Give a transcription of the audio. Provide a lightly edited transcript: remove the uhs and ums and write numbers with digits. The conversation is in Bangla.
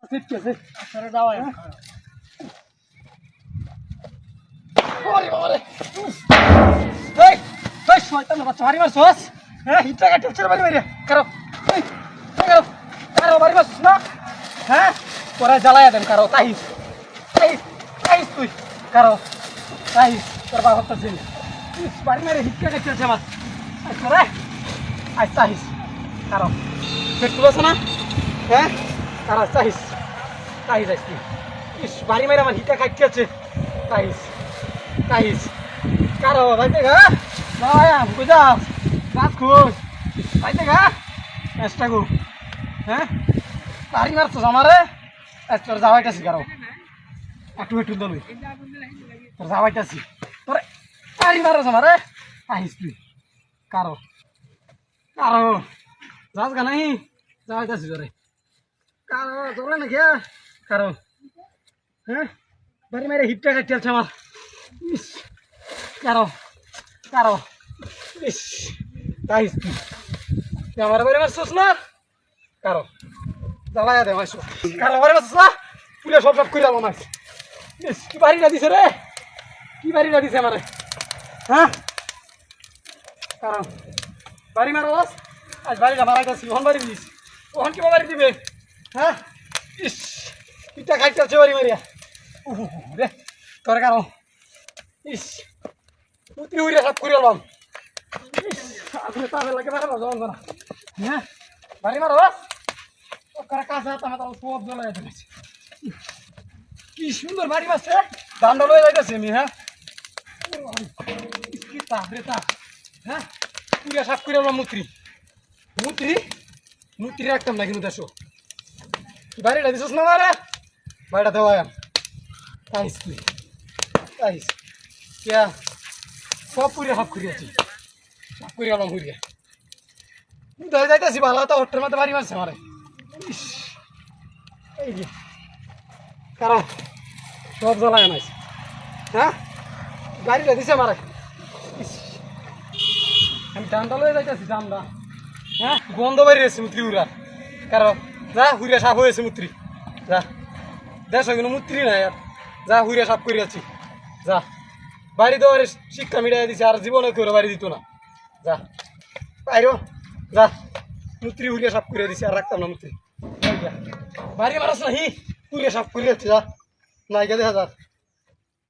ছিটকেছে সরে যাওয়া ওরে বাবা রে এই এই শয়তান বাচ্চা মারি মারছস হ্যাঁ হিটটা কাটে চল মারি মারি কারো এই কারো কারো মারি মারছস না হ্যাঁ তোরা জ্বালায়া দেন কারো তাহিস তাহিস তাহিস তুই কারো তাহিস তোর বাবা হচ্ছে মারি মারি হিটটা কাটে চল আমার আচ্ছা রে আজ তাহিস কারো পেট তুলছ না হ্যাঁ কারো তাহিস তাহিস আইস তুই ইস বাড়ি মারি আমার হিটটা কাটছে তাহিস তাহিস কারো ভাইতে গা না বুঝা গাছ খুশ ভাইতে গা চেষ্টা কর হ্যাঁ বাড়ি মারছস আমারে তোর যাওয়াইতাছি কারো একটু একটু দলুই তোর যাওয়াইতাছি তোর বাড়ি মারছ আমারে আহিস তুই কারো কারো যাস গা নাই যাওয়াইতাছি তোরে কারো তোরে না খেয়া কারো হ্যাঁ বাড়ি মারে হিটটা কাটছে আমার ইস কারো কারো ইস তাইস তুই আমার বাড়ি মারছস না কারো জ্বালায়া দে মাইছো কারো বাড়ি মারছস না পুলে সব সব কইরা মাইছ ইস কি বাড়িটা দিছে রে কি বাড়িটা দিছে আমারে হ্যাঁ কারো বাড়ি মারছস আজ বাড়িটা মারাইতাছি ওহন বাড়ি দিস ওহন কি বাড়ি দিবে হ্যাঁ ইস কিটা খাইতাছে বাড়ি মারিয়া রে তোর কারো ইস তুই উড়ে সব করে এলাম আপনি তাহলে লাগে মারা যাবেন না হ্যাঁ বাড়ি মারো ওখানে কাছে আমার সব জ্বলা যেতে গেছে কি সুন্দর বাড়ি মারছে দান্ডা লয়ে যাইতেছে আমি হ্যাঁ কি তাপ রে তাপ হ্যাঁ পুরা সাফ করে এলাম মুত্রি মুত্রি মুত্রি রাখতাম না কিন্তু দেশো বাড়িটা দিছিস না মারা বাড়িটা দেওয়া তাইস তুই তাইস क्या সব পুরে হাফ করিয়াছি সব করে গেলাম ঘুরিয়া ধরে যাইতেছি ভালো তো হোটের মধ্যে বাড়ি মারছে আমারে এই যে কারণ সব জ্বালায় আনাইছে হ্যাঁ গাড়িটা দিছে আমারে আমি ডান্ডা লয়ে যাইতেছি ডান্ডা হ্যাঁ গন্ধ বেরিয়েছে মুত্রি উড়া কারণ যা হুড়িয়া সাফ হয়েছে মুত্রি যা দেশ কোনো মুত্রি নাই আর যা হুড়িয়া সাফ করিয়াছি যা বাড়ি তো শিক্ষা মিটাই দিছে আর জীবনে কেউ বাড়ি দিত না যা বাইরো যা মুত্রি হুড়িয়া সাফ করে দিছে আর রাখতাম না মুত্রি বাড়ি মারাস না হি হুড়িয়া সাফ করে যাচ্ছে যা নাইকা দেখা যা